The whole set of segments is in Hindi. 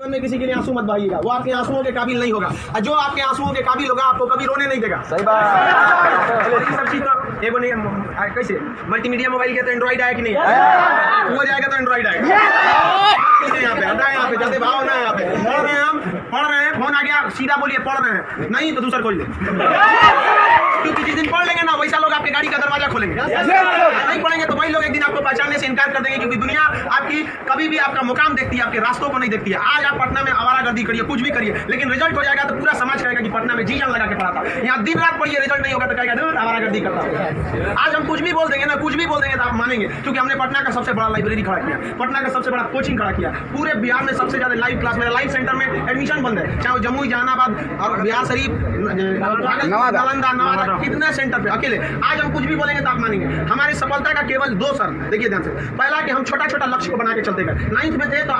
में किसी के लिए आंसू मत बहाइएगा, वो आपके आंसुओं के काबिल नहीं होगा, और जो आपके आंसुओं के काबिल होगा आपको कभी रोने नहीं देगा। सही बात। सब चीज तो एगो नहीं कैसे मल्टीमीडिया मोबाइल के तो एंड्रॉइड आया कि नहीं वो जाएगा तो एंड्रॉइड आएगा। यहाँ पे हटा, यहाँ पे जल्दी भाव ना, यहाँ पे पढ़ रहे हैं, हम पढ़ रहे हैं, फोन आ गया सीधा बोलिए पढ़ रहे हैं, नहीं तो दूसरा खोल ले, क्योंकि जिस दिन पढ़ लेंगे ना वैसा लोग आपके गाड़ी का दरवाजा खोलेंगे, नहीं पढ़ेंगे तो वही लोग एक दिन आपको पहचानने से इनकार कर देंगे, क्योंकि दुनिया आपकी कभी भी आपका मुकाम देखती है, आपके रास्तों को नहीं देखती है। आज आप पटना में आवारागर्दी करिए, कुछ भी करिए, लेकिन रिजल्ट हो जाएगा तो पूरा समाज कहेगा कि पटना में जी जान लगा के पढ़ा था। यहाँ दिन रात पढ़िए, रिजल्ट नहीं होगा तो कहेगा दूर आवारागर्दी करता है। आज हम कुछ भी बोल देंगे ना, कुछ भी बोल देंगे तो आप मानेंगे, क्योंकि हमने पटना का सबसे बड़ा लाइब्रेरी खड़ा किया, पटना का सबसे बड़ा कोचिंग खड़ा किया, पूरे बिहार में सबसे ज्यादा लाइव क्लास, मेरा लाइव सेंटर में एडमिशन बंद है, चाहे जम्मू जहानाबाद और बिहार शरीफ नालंदा नवादा कितने सेंटर पे अकेले। आज हम कुछ भी बोलेंगे तो आप मानेंगे। हमारी सफलता का केवल दो शर्त, देखिए ध्यान से। पहला कि हम छोटा छोटा लक्ष्य को बना के चलते गए। 9th में थे तो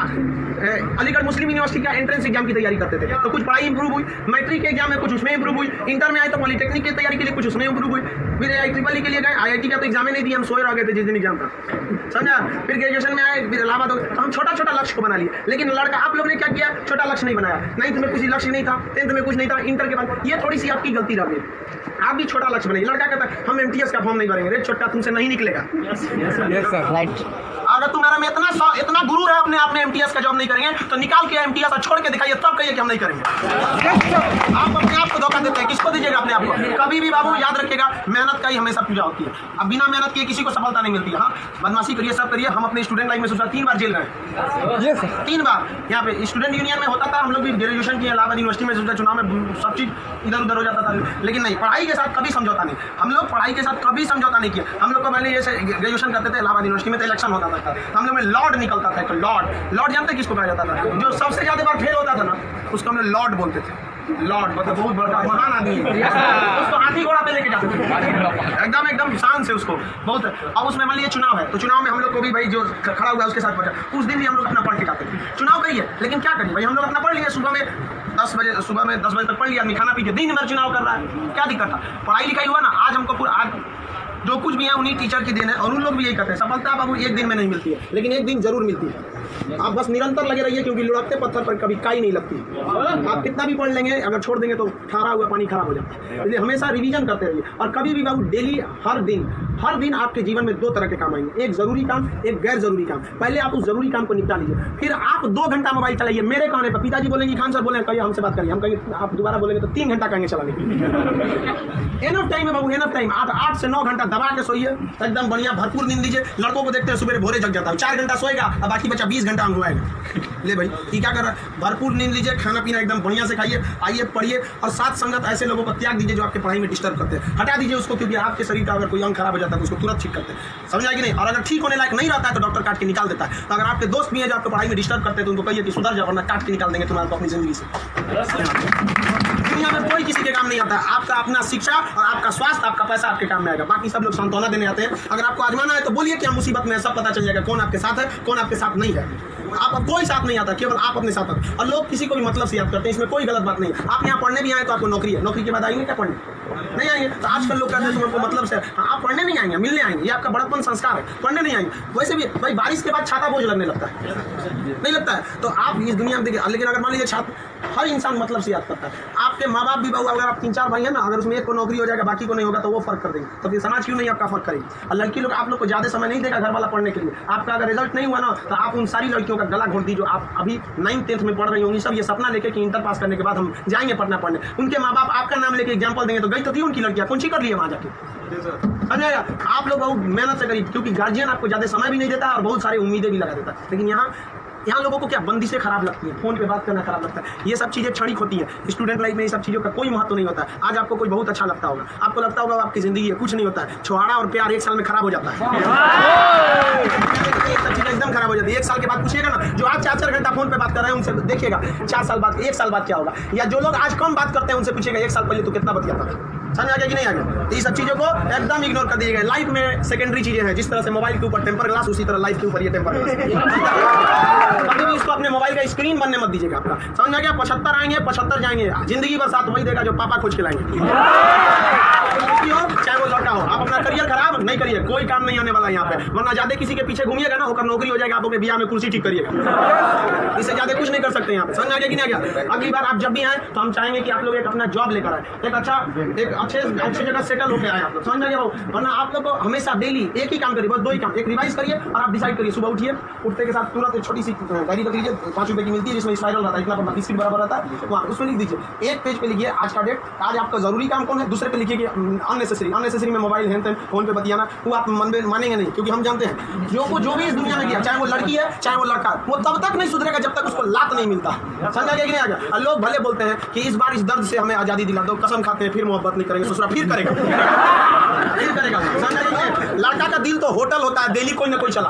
अलीगढ़ मुस्लिम यूनिवर्सिटी का एंट्रेंस एग्जाम की तैयारी करते थे, तो कुछ पढ़ाई इंप्रूव हुई, मैट्रिक के एग्जाम में कुछ उसमें इंप्रूव हुई, इंटर में आए तो पॉलिटेक्निक की तैयारी के लिए कुछ उसमें इंप्रूव हुई, फिर IEEE के लिए गए, IIT का तो एग्जाम नहीं दिया, हम सोए रह गए थे जिस दिन एग्जाम था, समझा। फिर ग्रेजुएशन में आए, फिर इलाहाबाद, तो हम छोटा छोटा लक्ष्य को बना लिए। लेकिन लड़का आप लोग ने क्या किया, छोटा लक्ष्य नहीं बनाया। 9th में कुछ लक्ष्य नहीं था, 10th में कुछ नहीं था, इंटर के बाद ये थोड़ी सी आपकी गलती रह गई। आप भी छोटा लक्ष्य बनाइए। लड़का कहता है हम MTS का फॉर्म नहीं भरेंगे, रे छोटा तुमसे नहीं निकलेगा। अगर तुम्हारा में इतना गुरु है अपने आप में MTS का जॉब नहीं करेंगे तो निकाल के MTS और छोड़ के दिखाइए, तब कहिए कि हम नहीं करेंगे। आप अपने आप को धोखा देते हैं, किसको दीजिएगा अपने आप को। कभी भी बाबू याद रखिएगा, मेहनत का ही हमेशा पूजा होती है। अब बिना मेहनत के किसी को सफलता नहीं मिलती है। हाँ, बदमाशी करिए, सब करिए। हम अपने स्टूडेंट लाइफ में सोचा 3 बार जेल गए, 3 बार। यहाँ पे स्टूडेंट यूनियन में होता था, हम लोग भी ग्रेजुएशन किए इलाहाबाद यूनिवर्सिटी में, सोचा चुनाव में सब चीज इधर उधर हो जाता था, लेकिन नहीं, पढ़ाई के साथ कभी समझौता नहीं। हम लोग पढ़ाई के साथ कभी समझौता नहीं किया। हम लोग को पहले जैसे ग्रेजुएशन करते थे इलाहाबाद यूनिवर्सिटी में, तो इलेक्शन होता था, हम लोग में लॉर्ड निकलता था। लॉर्ड जानते किसको कहा जाता था? जो सबसे ज्यादा बार फेल होता था ना, उसको हम लोग लॉर्ड बोलते थे। लॉर्ड मतलब बहुत बड़ा महान आदमी है, उसको हाथी घोड़ा पे लेके जाते थे, एकदम शान से उसको बहुत। अब उसमें मान लीजिए चुनाव है, तो चुनाव में हम लोग को भी भाई जो खड़ा हुआ है उसके साथ पहुंचा, उस दिन भी हम लोग अपना पढ़ के जाते थे। चुनाव करिए, लेकिन क्या करिए भाई, हम लोग अपना पढ़ लिए, सुबह में 10 बजे तक पढ़ लिया, आदमी खाना पी के दिन भर चुनाव कर रहा है, क्या दिक्कत था? पढ़ाई लिखाई हुआ ना। आज हमको आज जो कुछ भी है उन्हीं टीचर की देन है, और उन लोग भी यही करते हैं। सफलता बाबू एक दिन में नहीं मिलती है, लेकिन एक दिन जरूर मिलती है। आप बस निरंतर लगे रहिए, क्योंकि लुढ़कते पत्थर पर कभी काई नहीं लगती। आप कितना भी पढ़ लेंगे, अगर छोड़ देंगे तो ठहरा हुआ पानी खराब हो जाता है। इसलिए हमेशा रिवीजन करते रहिए, और कभी भी बाबू डेली हर दिन आपके जीवन में 2 तरह के काम आएंगे, एक जरूरी काम, एक गैर जरूरी काम। पहले आप उस जरूरी काम को निपटा लीजिए, फिर आप 2 घंटा मोबाइल चलाइए। मेरे कहने पर पिताजी बोलेंगे, खान सर बोले कहिए हमसे बात करिए, हम कहेंगे आप दोबारा बोलेंगे तो 3 घंटा कहेंगे चलाने। एनफ टाइम है बाबू, एनफ टाइम। आप 8 से 9 घंटा दबा के सोइए, एकदम बढ़िया भरपूर नींद लीजिए। लड़कों को देखते हैं सुबह भोरे जग जाता है, 4 घंटा सोएगा और बाकी बचा 20 घंटा अंगुआएगा। ले भाई ये क्या कर रहा है? भरपूर नींद लीजिए, खाना पीना एकदम बढ़िया से खाइए, आइए पढ़िए, और साथ संगत ऐसे लोगों को त्याग दीजिए जो आपके पढ़ाई में डिस्टर्ब करते हैं। हटा दीजिए उसको, क्योंकि आपके शरीर का अगर कोई अंग खराब हो जाता है तो उसको तुरंत ठीक करते हैं, समझ आए कि नहीं? और अगर ठीक होने लायक नहीं रहता है तो डॉक्टर काट के निकाल देता है। तो अगर आपके दोस्त भी है जो आपको पढ़ाई में डिस्टर्ब करते हैं तो उनको कहिए कि सुधर जाओ, वरना काट के निकाल देंगे तुम्हारे को अपनी जिंदगी से। दुनिया में कोई किसी के काम नहीं आता है, आपका अपना शिक्षा और आपका स्वास्थ्य, आपका पैसा आपके काम में आएगा। बाकी सब लोग सांत्वना देने आते हैं। अगर आपको आजमाना है तो बोलिए कि हम मुसीबत में, सब पता चल जाएगा कौन आपके साथ है कौन आपके साथ नहीं है। आप कोई साथ नहीं आता, केवल आप अपने साथ आते। और लोग किसी को भी मतलब से याद करते हैं, इसमें कोई गलत बात नहीं है। आप यहाँ पढ़ने भी आए तो आपको नौकरी है, नौकरी के बाद आएंगे क्या पढ़ने? नहीं आएंगे। तो आजकल लोग कहते हैं तुमको मतलब से, आप पढ़ने नहीं आएंगे, मिलने आएंगे, ये आपका बड़प्पन संस्कार है, पढ़ने नहीं आएंगे। वैसे भी भाई बारिश के बाद छाता बोझ लगने लगता है, नहीं लगता है? तो आप इस दुनिया में देखिए, लेकिन अगर मान लीजिए छात्र, हर इंसान मतलब से याद करता है। आपके माँ बाप भी बहु, अगर आप 3-4 भाई हैं ना, अगर उसमें एक को नौकरी हो जाएगा बाकी को नहीं होगा तो वो फर्क कर देंगे। तो फिर समाज क्यों नहीं आपका फर्क करेगी? और लड़की लोग आप लोग को ज्यादा समय नहीं देगा घर वाला पढ़ने के लिए। आपका अगर रिजल्ट नहीं हुआ ना तो आप उन सारी लड़कियों का गला घोट दी जो आप अभी 9th 10th में पढ़ रही होंगी, सब ये सपना लेके कि इंटर पास करने के बाद हम जाएंगे पटना पढ़ने। उनके माँ बाप आपका नाम लेके एग्जाम्पल देंगे तो गई तो थी उनकी लड़कियां, कौन सी कर लिए वहाँ जाके? समझेगा? आप लोग बहुत मेहनत से करिए, क्योंकि गार्जियन आपको ज्यादा समय भी नहीं देता और बहुत सारी उम्मीदें भी लगा देता है। लेकिन यहाँ लोगों को क्या बंदिशें खराब लगती है, फोन पे बात करना खराब लगता है, ये सब चीजें क्षणिक होती है। स्टूडेंट लाइफ में ये सब चीजों का कोई महत्व नहीं होता है। आज आपको कोई बहुत अच्छा लगता होगा, आपको लगता होगा आपकी जिंदगी है, कुछ नहीं होता है। छुहाड़ा और प्यार 1 साल में खराब हो जाता है, एकदम खराब हो जाती है। 1 साल के बाद पूछिएगा ना, जो आज 4-4 घंटा फोन पे बात कर रहे हैं उनसे देखिएगा 4 साल बाद, 1 साल बाद क्या होगा। या जो लोग आज कम बात करते हैं उनसे पूछिएगा 1 साल पहले तो कितना बतियाता था। समझ आ गया कि नहीं आ गया? तो ये सब चीजों को एकदम इग्नोर कर दीजिएगा। लाइफ में सेकेंडरी चीजें हैं, जिस तरह से मोबाइल के ऊपर टेम्पर ग्लास, उसी तरह लाइफ के ऊपर ये टेम्पर ग्लास। कभी भी इसको अपने मोबाइल का स्क्रीन बनने मत दीजिएगा आपका। समझ आ गया? 75 आएंगे 75 जाएंगे, जिंदगी भर साथ वही देगा जो पापा खोज के लाएंगे। लड़की हो चाहे वो लड़का हो, आप अपना करियर खराब नहीं करिए, कोई काम नहीं आने वाला यहाँ पे। वरना ज्यादा किसी के पीछे घूमिएगा ना, होकर नौकरी हो जाएगा, आपके बियाह में कुर्सी ठीक करिएगा, इससे ज्यादा कुछ नहीं कर सकते यहाँ पे। समझ आ गया कि नहीं आ गया? अगली बार आप जब भी आए तो हम चाहेंगे कि आप लोग एक अपना जॉब लेकर आए, एक अच्छे जगह सेटल होकर आए आप लोग। समझ आ गया? वरना आप लोग हमेशा डेली एक ही काम करिए, बस 2 ही काम, एक रिवाइज करिए और आप डिसाइड करिए। सुबह उठिए, उठते के साथ तुरंत एक छोटी सी डायरी रख लीजिए, 5 रुपए की मिलती है, जिसमें स्पाइरल रहता है, इतना बिस्किट बराबर रहता है, वहाँ उसमें लिख दीजिए। एक पेज पे लिखिए आज का डेट, आज आपका जरूरी काम कौन है, दूसरे पे लिखिए कि अननेसेसरी में मोबाइल हैंड फोन पे बतियाना, वो आप मानेंगे नहीं, क्योंकि हम जानते हैं जो भी इस दुनिया में किया, चाहे वो लड़की है चाहे वो लड़का है, वो तब तक नहीं सुधरेगा जब तक उसको लात नहीं मिलता। समझ आ गया कि नहीं आ गया? और लोग भले बोलते हैं कि इस बार इस दर्द से हमें आजादी दिला दो, कसम खाते हैं फिर मोहब्बत नहीं करेंगे, ससुरा फिर करेगा। समझ आ गया? लड़का का दिल तो होटल होता है, डेली कोई ना कोई चला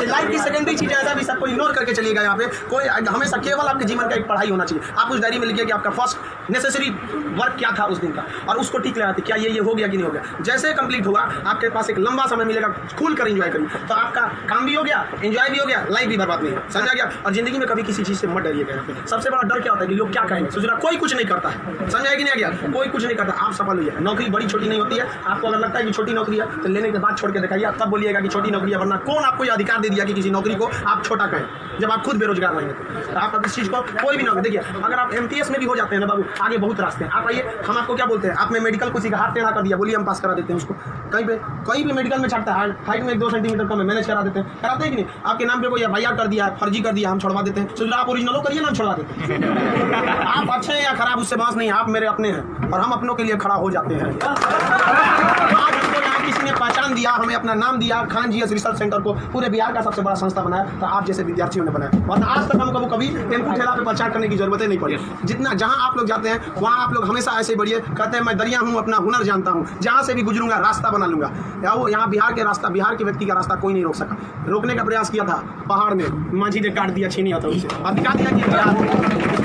लाइफ की सेकेंडरी चीजें ऐसा भी सबको इग्नोर करके चलिएगा। यहाँ पे कोई हमेशा केवल आपके जीवन का एक पढ़ाई होना चाहिए। आप उस डायरी में लिखिए कि आपका फर्स्ट नेसेसरी वर्क क्या था उस दिन का, और उसको टिक लगाते क्या ये हो गया कि नहीं हो गया। जैसे कंप्लीट होगा आपके पास एक लंबा समय मिलेगा, खुल कर एंजॉय करिए, तो आपका काम भी हो गया, एंजॉय भी हो गया, लाइफ भी बर्बाद नहीं है। समझा गया? और जिंदगी में कभी किसी चीज से मत डरिएगा। सबसे बड़ा डर क्या होता है कि लोग क्या कहेंगे, सोच रहा कोई कुछ नहीं करता है। समझा कि नहीं आ गया? कोई कुछ नहीं करता, आप सफल होइए। नौकरी बड़ी छोटी नहीं होती है। आपको अगर लगता है कि छोटी नौकरी है तो लेने के बाद छोड़ के दिखाइए, तब बोलिएगा कि छोटी नौकरी है। वरना कौन आपको ये अधिकार दे दिया कि किसी नौकरी को आप छोटा कहें, जब आप खुद बेरोजगार रहेंगे? तो आप इस चीज को कोई भी नौकरी देखिए, अगर आप MTS में भी हो जाते हैं ना बाबू, आगे बहुत रास्ते हैं। आप आइए, हम आपको क्या बोलते हैं, आपने मेडिकल किसी का हाथ टेढ़ा कर दिया, बोलिए हम पास करा देते हैं उसको। कहीं भी मेडिकल में छाटता है, हाइट में 1-2 सेंटीमीटर कम है, मैनेज करा देते हैं। कराते हैं कि नहीं? आपके नाम पे कोई FIR कर दिया, फर्जी कर दिया, हम छोड़वा देते हैं। सोच आप ओरिजिनल करिए ना, हम छोड़वा देते हैं। आप अच्छे हैं या खराब उससे बात नहीं, आप मेरे अपने हैं और हम अपनों के लिए खड़ा हो जाते हैं। आज हमको यहाँ किसी ने पहचान दिया, हमें अपना नाम दिया, खान GS रिसर्च सेंटर को पूरे बिहार का सबसे बड़ा संस्था बनाया, तो आप जैसे विद्यार्थियों ने बनाया। और आज तक हमको कभी टेम्पू ठेला पे प्रचार करने की जरूरत नहीं पड़ी। जितना जहाँ आप लोग जाते हैं वहाँ आप लोग हमेशा ऐसे बढ़िए, कहते हैं मैं दरिया हूँ, अपना हुनर जानता हूँ, जहाँ से भी गुजरूंगा रास्ता बना लूंगा। या वो यहाँ बिहार के व्यक्ति का रास्ता कोई नहीं रोक सका। रोकने का प्रयास किया था पहाड़ में, माझी ने काट दिया, छीनी था उसे और दिखा दिया कि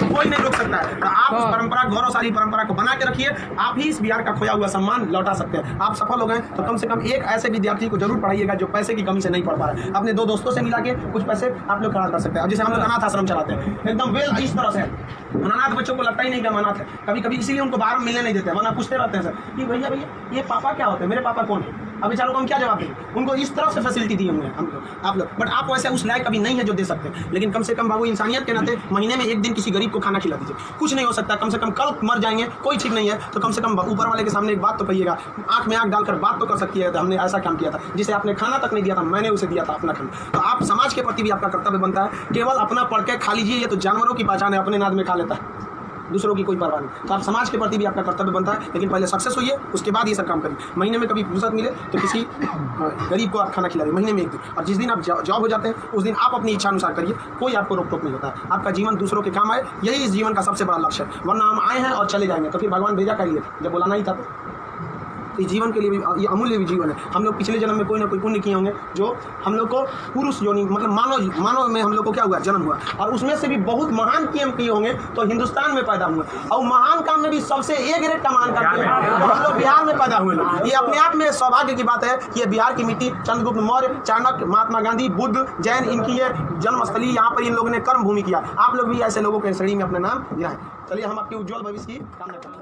कोई नहीं रोक सकता है। तो आप उस परंपरा, गौरवशाली परंपरा को बना के रखिए, आप ही इस बिहार का खोया हुआ सम्मान लौटा सकते हैं। आप सफल हो गए तो कम से कम एक ऐसे विद्यार्थी को जरूर पढ़ाइएगा जो पैसे की कमी से नहीं पढ़ पा रहे। अपने 2 दोस्तों से मिला के कुछ पैसे आप लोग खड़ा कर सकते हैं। अब जैसे हम लोग अनाथ आश्रम चलाते हैं, एकदम वेल इस तरह से अनाथ बच्चों को लगता ही नहीं कि हम अनाथ है, कभी इसीलिए उनको बाहर मिलने नहीं देते, वरना पूछते रहते हैं सर कि भैया ये पापा क्या होते हैं, मेरे पापा कौन है। अब बेचारों को हम क्या जवाब देंगे? उनको इस तरह से फैसिलिटी दी हुई है आप लोग, बट आप वैसे उस लायक कभी नहीं है जो दे सकते हैं। लेकिन कम से कम बाबू इंसानियत के नाते महीने में एक दिन किसी गरीब को खाना खिला दीजिए। कुछ नहीं हो सकता, कम से कम कल मर जाएंगे, कोई ठीक नहीं है, तो कम से कम ऊपर वाले के सामने एक बात तो कहिएगा, आंख में आंख डालकर बात तो कर सकती है, तो हमने ऐसा काम किया था, जिसे आपने खाना तक नहीं दिया था, मैंने उसे दिया था अपना खाना। तो आप समाज के प्रति भी आपका कर्तव्य बनता है। केवल अपना पढ़ के खा लीजिए, ये तो जानवरों की पहचान है, अपने नाद में खा लेता है, दूसरों की कोई परवाह नहीं। तो आप समाज के प्रति भी आपका कर्तव्य बनता है, लेकिन पहले सक्सेस होइए, उसके बाद ये सब काम करिए। महीने में कभी फुर्सत मिले तो किसी गरीब को आप खाना खिलाइए, महीने में एक दिन। और जिस दिन आप जॉब हो जाते हैं उस दिन आप अपनी इच्छा अनुसार करिए, कोई आपको रोक टोक नहीं होता है। आपका जीवन दूसरों के काम आए, यही इस जीवन का सबसे बड़ा लक्ष्य है। वरना हम आए हैं और चले जाएंगे, तो फिर भगवान भेजा करिए जब बुलाना ही था। तो इस जीवन के लिए भी ये अमूल्य भी जीवन है। हम लोग पिछले जन्म में कोई ना कोई पुण्य किए होंगे, जो हम लोग को पुरुष योनि मतलब मानव में हम लोग को क्या हुआ, जन्म हुआ, और उसमें से भी बहुत महान किए होंगे तो हिंदुस्तान में पैदा हुए। और महान काम में भी सबसे ए ग्रेड का महान काम हम लोग बिहार में पैदा हुए। ये अपने आप में सौभाग्य की बात है कि ये बिहार की मिट्टी, चंद्रगुप्त मौर्य, चाणक्य, महात्मा गांधी, बुद्ध, जैन, इनकी ये जन्मस्थली, यहाँ पर इन लोगों ने कर्म भूमि किया। आप लोग भी ऐसे लोगों के श्रेणी में अपना नाम दिया है। चलिए हम आपके उज्ज्वल भविष्य की कामना करते हैं।